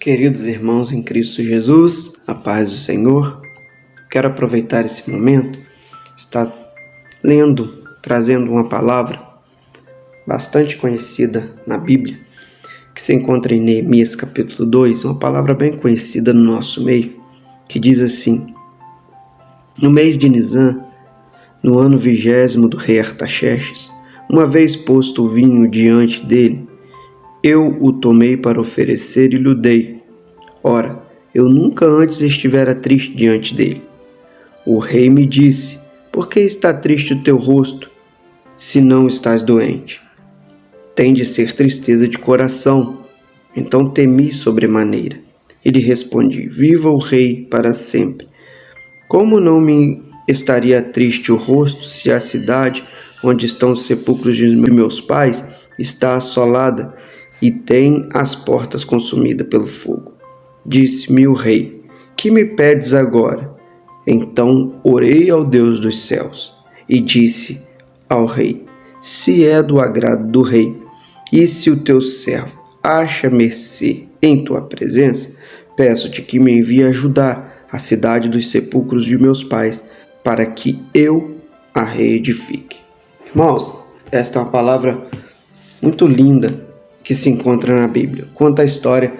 Queridos irmãos em Cristo Jesus, a paz do Senhor, quero aproveitar esse momento, estar trazendo uma palavra bastante conhecida na Bíblia, que se encontra em Neemias capítulo 2, uma palavra bem conhecida no nosso meio, que diz assim: no mês de Nisan, no ano 20º do rei Artaxerxes, uma vez posto o vinho diante dele, eu o tomei para oferecer e lhe dei. Ora, eu nunca antes estivera triste diante dele. O rei me disse: por que está triste o teu rosto, se não estás doente? Tem de ser tristeza de coração. Então temi sobremaneira. E lhe respondi: viva o rei para sempre. Como não me estaria triste o rosto, se a cidade onde estão os sepulcros de meus pais está assolada e tem as portas consumidas pelo fogo? Disse-me o rei: que me pedes agora? Então orei ao Deus dos céus e disse ao rei: se é do agrado do rei, e se o teu servo acha mercê em tua presença, peço-te que me envie ajudar a cidade dos sepulcros de meus pais, para que eu a reedifique. Irmãos, esta é uma palavra muito linda que se encontra na Bíblia. Conta a história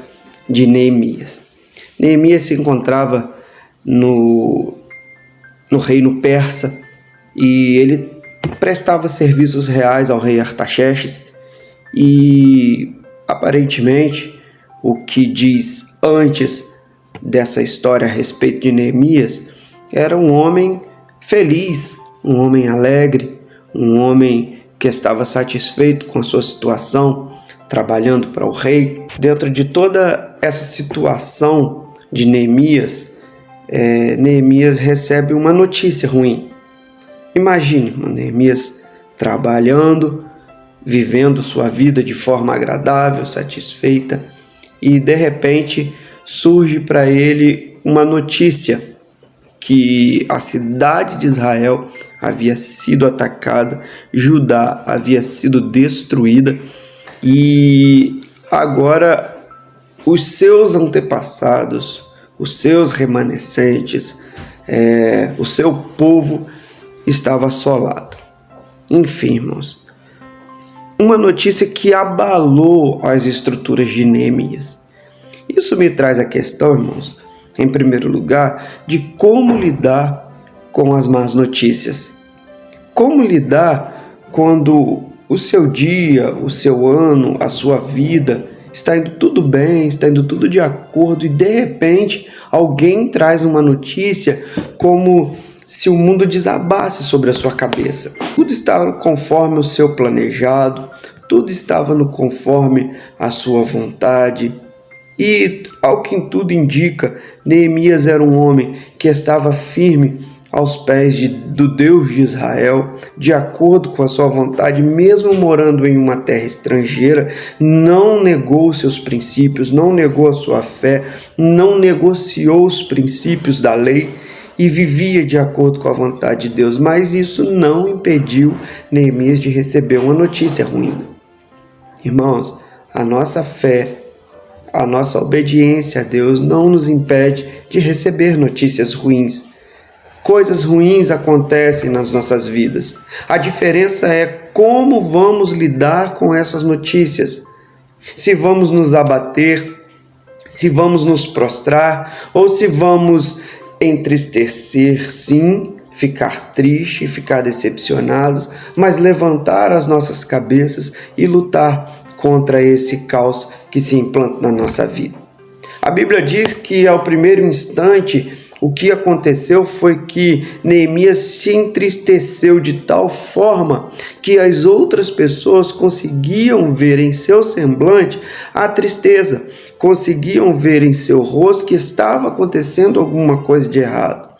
de Neemias. Neemias se encontrava no reino persa e ele prestava serviços reais ao rei Artaxerxes, e aparentemente o que diz antes dessa história a respeito de Neemias era um homem feliz, um homem alegre, um homem que estava satisfeito com a sua situação, trabalhando para o rei. Dentro de toda essa situação de Neemias, Neemias recebe uma notícia ruim. Imagine, Neemias trabalhando, vivendo sua vida de forma agradável, satisfeita, e de repente surge para ele uma notícia que a cidade de Israel havia sido atacada, Judá havia sido destruída, e agora os seus antepassados, os seus remanescentes, o seu povo estava assolado. Enfim, irmãos, uma notícia que abalou as estruturas de Neemias. Isso me traz a questão, irmãos, em primeiro lugar, de como lidar com as más notícias. Como lidar quando o seu dia, o seu ano, a sua vida está indo tudo bem, está indo tudo de acordo, e de repente alguém traz uma notícia como se o mundo desabasse sobre a sua cabeça. Tudo estava conforme o seu planejado, tudo estava no conforme a sua vontade. E, ao que tudo indica, Neemias era um homem que estava firme aos pés do Deus de Israel, de acordo com a sua vontade, mesmo morando em uma terra estrangeira, não negou seus princípios, não negou a sua fé, não negociou os princípios da lei e vivia de acordo com a vontade de Deus. Mas isso não impediu Neemias de receber uma notícia ruim. Irmãos, a nossa fé, a nossa obediência a Deus não nos impede de receber notícias ruins. Coisas ruins acontecem nas nossas vidas. A diferença é como vamos lidar com essas notícias. Se vamos nos abater, se vamos nos prostrar, ou se vamos entristecer, sim, ficar triste, ficar decepcionados, mas levantar as nossas cabeças e lutar contra esse caos que se implanta na nossa vida. A Bíblia diz que ao primeiro instante o que aconteceu foi que Neemias se entristeceu de tal forma que as outras pessoas conseguiam ver em seu semblante a tristeza, conseguiam ver em seu rosto que estava acontecendo alguma coisa de errado.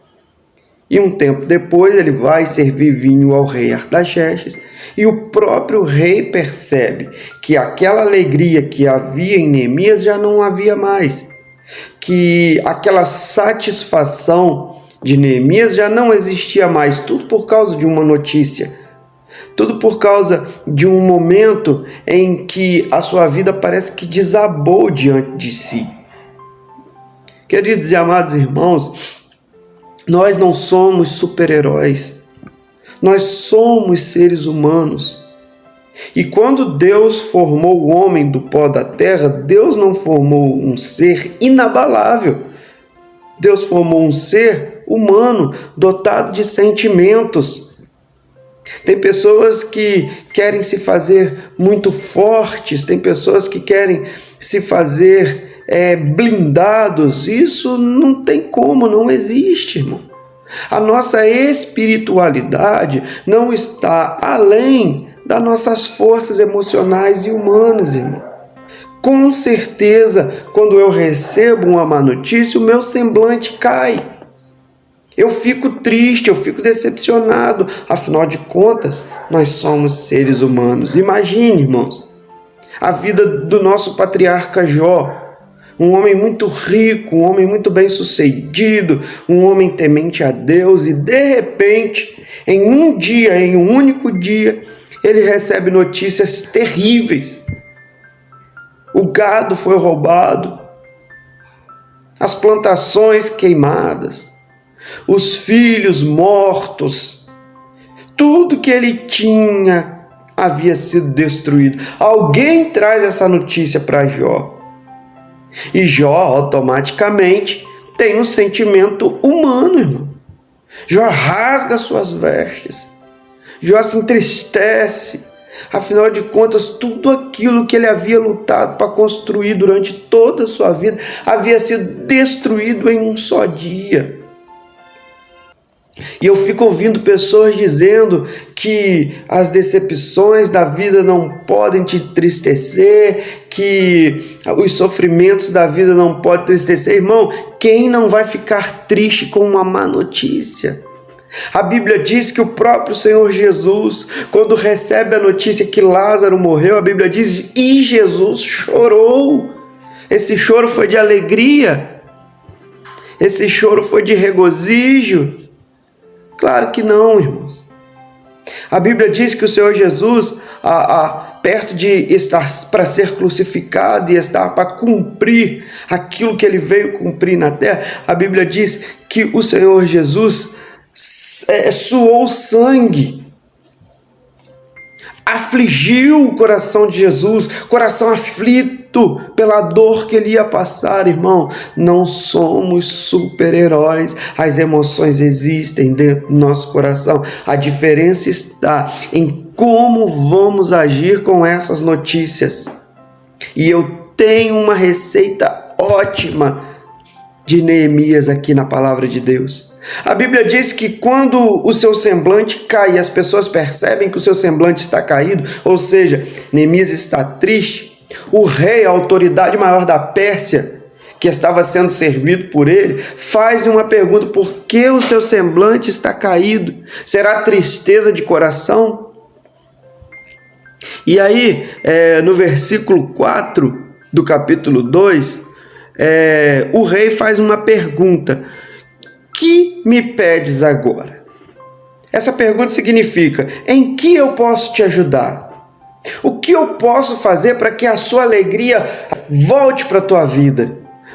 E um tempo depois ele vai servir vinho ao rei Artaxerxes, e o próprio rei percebe que aquela alegria que havia em Neemias já não havia mais, que aquela satisfação de Neemias já não existia mais, tudo por causa de uma notícia, tudo por causa de um momento em que a sua vida parece que desabou diante de si. Queridos e amados irmãos, nós não somos super-heróis, nós somos seres humanos. E quando Deus formou o homem do pó da terra, Deus não formou um ser inabalável. Deus formou um ser humano, dotado de sentimentos. Tem pessoas que querem se fazer muito fortes, tem pessoas que querem se fazer blindados. Isso não tem como, não existe, irmão. A nossa espiritualidade não está além das nossas forças emocionais e humanas, irmão. Com certeza, quando eu recebo uma má notícia, o meu semblante cai. Eu fico triste, eu fico decepcionado. Afinal de contas, nós somos seres humanos. Imagine, irmãos, a vida do nosso patriarca Jó. Um homem muito rico, um homem muito bem-sucedido, um homem temente a Deus, e de repente, em um único dia, ele recebe notícias terríveis. O gado foi roubado, as plantações queimadas, os filhos mortos, tudo que ele tinha havia sido destruído. Alguém traz essa notícia para Jó. E Jó automaticamente tem um sentimento humano, irmão. Jó rasga suas vestes. Jó se entristece. Afinal de contas, tudo aquilo que ele havia lutado para construir durante toda a sua vida havia sido destruído em um só dia. E eu fico ouvindo pessoas dizendo que as decepções da vida não podem te entristecer, que os sofrimentos da vida não podem entristecer. Irmão, quem não vai ficar triste com uma má notícia? A Bíblia diz que o próprio Senhor Jesus, quando recebe a notícia que Lázaro morreu, a Bíblia diz, e Jesus chorou. Esse choro foi de alegria, esse choro foi de regozijo. Claro que não, irmãos. A Bíblia diz que o Senhor Jesus, perto de estar para ser crucificado e estar para cumprir aquilo que ele veio cumprir na terra, a Bíblia diz que o Senhor Jesus suou sangue, afligiu o coração de Jesus, coração aflito pela dor que ele ia passar, irmão. Não somos super-heróis, as emoções existem dentro do nosso coração. A diferença está em como vamos agir com essas notícias. E eu tenho uma receita ótima de Neemias aqui na palavra de Deus. A Bíblia diz que quando o seu semblante cai e as pessoas percebem que o seu semblante está caído, ou seja, Neemias está triste, o rei, a autoridade maior da Pérsia, que estava sendo servido por ele, faz uma pergunta: por que o seu semblante está caído? Será tristeza de coração? E aí, no versículo 4 do capítulo 2, o rei faz uma pergunta: que me pedes agora? Essa pergunta significa: em que eu posso te ajudar? O que eu posso fazer para que a sua alegria volte para a tua vida?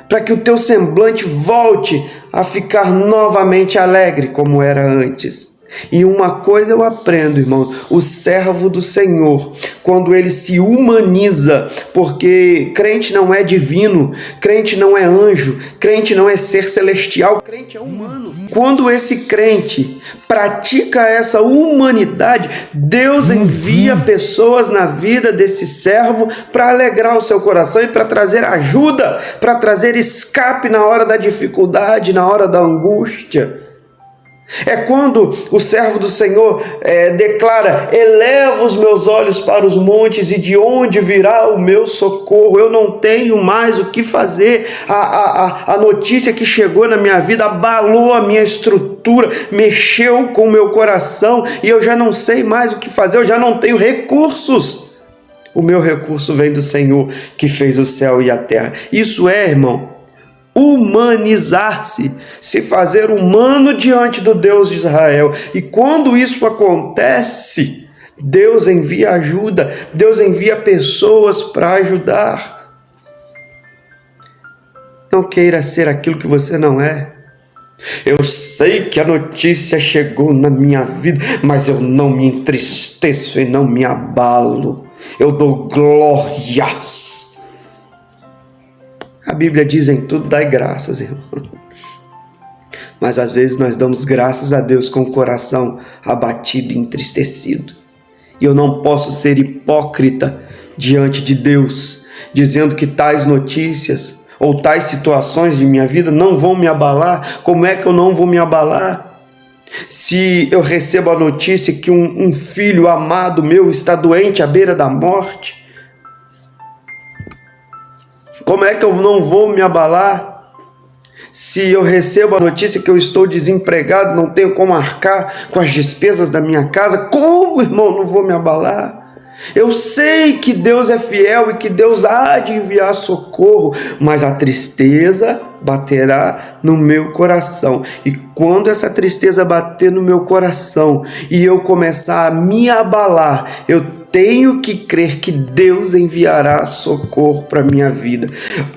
Para que o teu semblante volte a ficar novamente alegre como era antes? E uma coisa eu aprendo, irmão: o servo do Senhor, quando ele se humaniza, porque crente não é divino, crente não é anjo, crente não é ser celestial, crente é humano. Quando esse crente pratica essa humanidade, Deus envia pessoas na vida desse servo para alegrar o seu coração e para trazer ajuda, para trazer escape na hora da dificuldade, na hora da angústia. É quando o servo do Senhor declara: eleva os meus olhos para os montes, e de onde virá o meu socorro? Eu não tenho mais o que fazer. A notícia que chegou na minha vida abalou a minha estrutura, mexeu com o meu coração, e eu já não sei mais o que fazer, eu já não tenho recursos. O meu recurso vem do Senhor, que fez o céu e a terra. Isso irmão, humanizar-se, se fazer humano diante do Deus de Israel. E quando isso acontece, Deus envia ajuda, Deus envia pessoas para ajudar. Não queira ser aquilo que você não é. Eu sei que a notícia chegou na minha vida, mas eu não me entristeço e não me abalo. Eu dou glórias. A Bíblia diz: em tudo dai graças, irmão. Mas às vezes nós damos graças a Deus com o coração abatido e entristecido. E eu não posso ser hipócrita diante de Deus, dizendo que tais notícias ou tais situações de minha vida não vão me abalar. Como é que eu não vou me abalar? Se eu recebo a notícia que um filho amado meu está doente à beira da morte, como é que eu não vou me abalar? Se eu recebo a notícia que eu estou desempregado, não tenho como arcar com as despesas da minha casa, como, irmão, não vou me abalar? Eu sei que Deus é fiel e que Deus há de enviar socorro, mas a tristeza baterá no meu coração. E quando essa tristeza bater no meu coração e eu começar a me abalar, eu tenho que crer que Deus enviará socorro para a minha vida.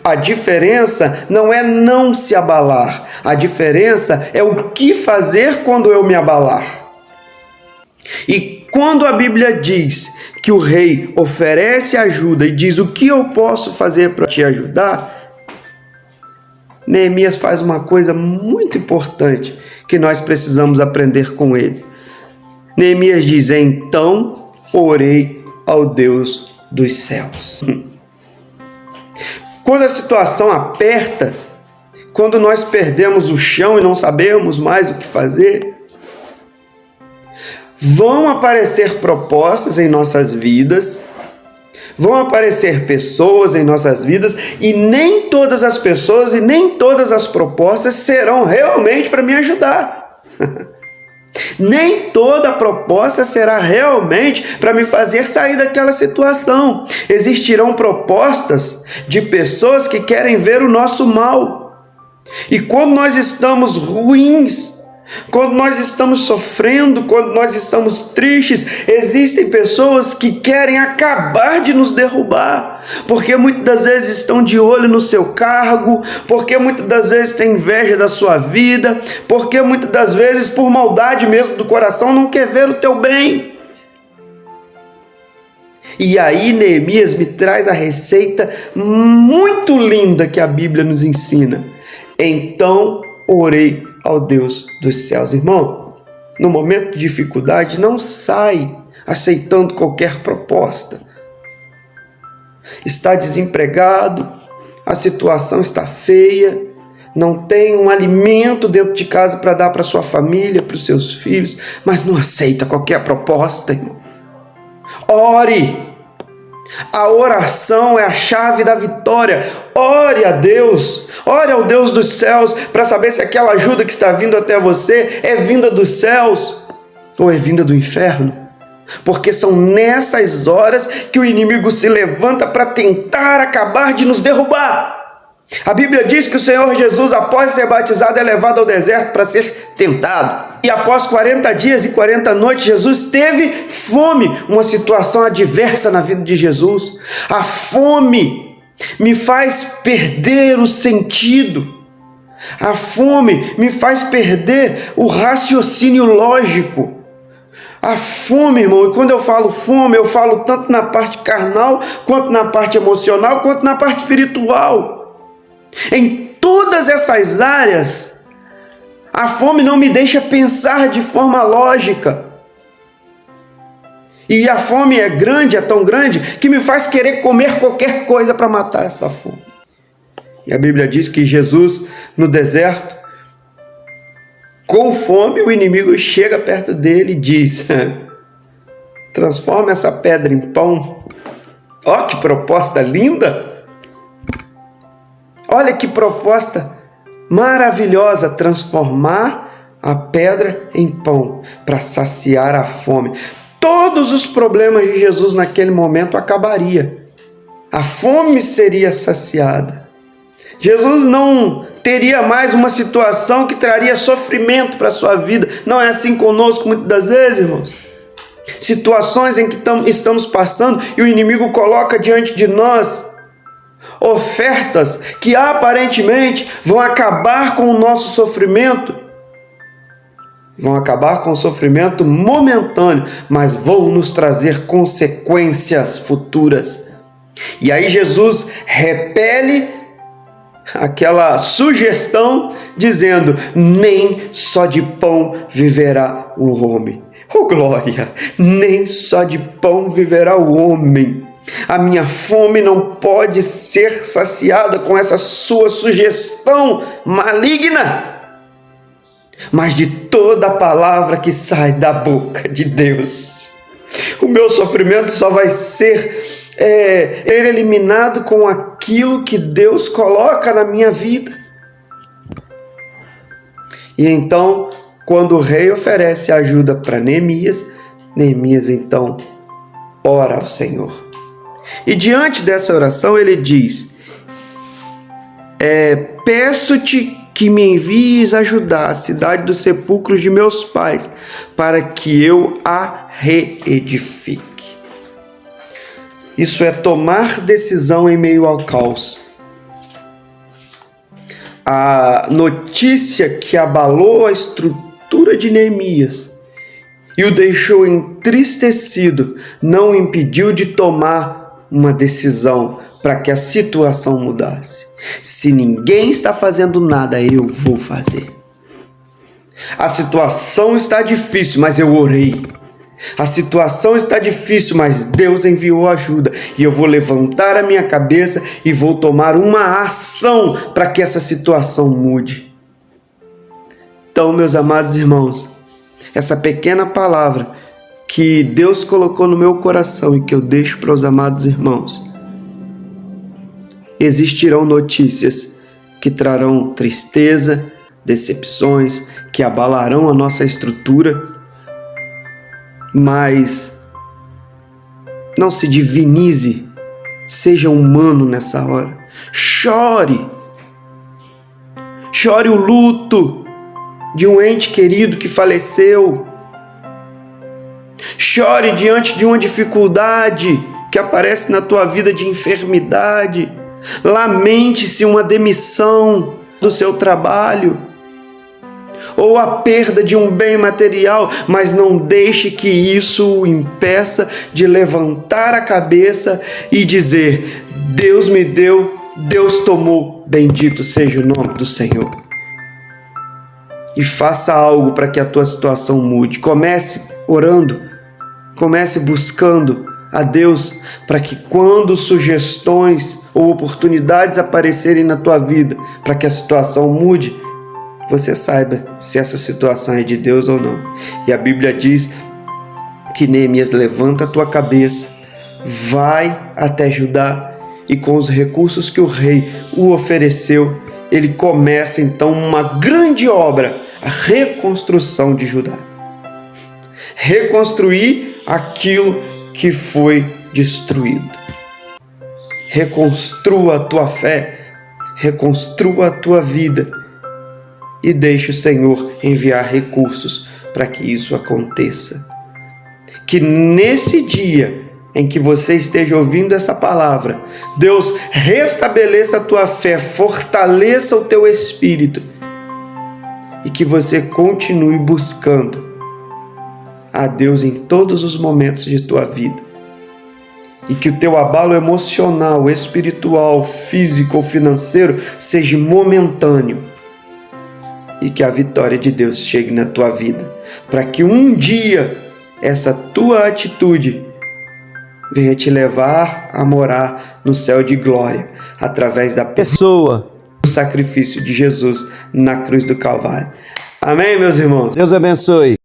A diferença não é não se abalar, a diferença é o que fazer quando eu me abalar. E quando a Bíblia diz que o rei oferece ajuda e diz: o que eu posso fazer para te ajudar? Neemias faz uma coisa muito importante que nós precisamos aprender com ele. Neemias diz: então orei ao Deus dos céus. Quando a situação aperta, quando nós perdemos o chão e não sabemos mais o que fazer, vão aparecer propostas em nossas vidas, vão aparecer pessoas em nossas vidas, e nem todas as pessoas e nem todas as propostas serão realmente para me ajudar. Nem toda proposta será realmente para me fazer sair daquela situação. Existirão propostas de pessoas que querem ver o nosso mal. E quando nós estamos ruins, quando nós estamos sofrendo, quando nós estamos tristes, existem pessoas que querem acabar de nos derrubar, porque muitas das vezes estão de olho no seu cargo, porque muitas das vezes têm inveja da sua vida, porque muitas das vezes, por maldade mesmo do coração, não quer ver o teu bem. E aí Neemias me traz a receita muito linda que a Bíblia nos ensina. Então orei ao Deus dos céus. Irmão, no momento de dificuldade, não sai aceitando qualquer proposta. Está desempregado, a situação está feia, não tem um alimento dentro de casa para dar para sua família, para os seus filhos, mas não aceita qualquer proposta, irmão. Ore. A oração é a chave da vitória. Ore a Deus, ore ao Deus dos céus para saber se aquela ajuda que está vindo até você é vinda dos céus ou é vinda do inferno. Porque são nessas horas que o inimigo se levanta para tentar acabar de nos derrubar. A Bíblia diz que o Senhor Jesus, após ser batizado, é levado ao deserto para ser tentado. E após 40 dias e 40 noites, Jesus teve fome, uma situação adversa na vida de Jesus. A fome me faz perder o sentido. A fome me faz perder o raciocínio lógico. A fome, irmão, e quando eu falo fome, eu falo tanto na parte carnal, quanto na parte emocional, quanto na parte espiritual. Em todas essas áreas, a fome não me deixa pensar de forma lógica. E a fome é grande, é tão grande, que me faz querer comer qualquer coisa para matar essa fome. E a Bíblia diz que Jesus, no deserto, com fome, o inimigo chega perto dele e diz: transforma essa pedra em pão. Ó, que proposta linda! Olha que proposta maravilhosa, transformar a pedra em pão para saciar a fome. Todos os problemas de Jesus naquele momento acabariam. A fome seria saciada. Jesus não teria mais uma situação que traria sofrimento para a sua vida. Não é assim conosco muitas das vezes, irmãos? Situações em que estamos passando e o inimigo coloca diante de nós ofertas que aparentemente vão acabar com o nosso sofrimento, vão acabar com o sofrimento momentâneo, mas vão nos trazer consequências futuras. E aí Jesus repele aquela sugestão dizendo: nem só de pão viverá o homem. Oh glória! Nem só de pão viverá o homem. A minha fome não pode ser saciada com essa sua sugestão maligna, mas de toda a palavra que sai da boca de Deus. O meu sofrimento só vai ser eliminado com aquilo que Deus coloca na minha vida. E então, quando o rei oferece ajuda para Neemias, Neemias então ora ao Senhor. E diante dessa oração ele diz: peço-te que me envies ajudar a cidade dos sepulcros de meus pais, para que eu a reedifique. Isso é tomar decisão em meio ao caos. A notícia que abalou a estrutura de Neemias e o deixou entristecido não o impediu de tomar uma decisão para que a situação mudasse. Se ninguém está fazendo nada, eu vou fazer. A situação está difícil, mas eu orei. A situação está difícil, mas Deus enviou ajuda. E eu vou levantar a minha cabeça e vou tomar uma ação para que essa situação mude. Então, meus amados irmãos, essa pequena palavra que Deus colocou no meu coração e que eu deixo para os amados irmãos: existirão notícias que trarão tristeza, decepções, que abalarão a nossa estrutura, mas não se divinize, seja humano nessa hora. Chore o luto de um ente querido que faleceu. Chore diante de uma dificuldade que aparece na tua vida de enfermidade. Lamente-se uma demissão do seu trabalho ou a perda de um bem material, mas não deixe que isso o impeça de levantar a cabeça e dizer: Deus me deu, Deus tomou, bendito seja o nome do Senhor. E faça algo para que a tua situação mude. Comece orando, comece buscando a Deus, para que quando sugestões ou oportunidades aparecerem na tua vida para que a situação mude, você saiba se essa situação é de Deus ou não. E a Bíblia diz que Neemias levanta a tua cabeça, vai até Judá e com os recursos que o rei o ofereceu, ele começa então uma grande obra, a reconstrução de Judá. Reconstruir aquilo que foi destruído. Reconstrua a tua fé, reconstrua a tua vida e deixe o Senhor enviar recursos para que isso aconteça. Que nesse dia em que você esteja ouvindo essa palavra, Deus restabeleça a tua fé, fortaleça o teu espírito e que você continue buscando a Deus em todos os momentos de tua vida. E que o teu abalo emocional, espiritual, físico ou financeiro seja momentâneo. E que a vitória de Deus chegue na tua vida, para que um dia essa tua atitude venha te levar a morar no céu de glória, através da pessoa, do sacrifício de Jesus na cruz do Calvário. Amém, meus irmãos? Deus abençoe.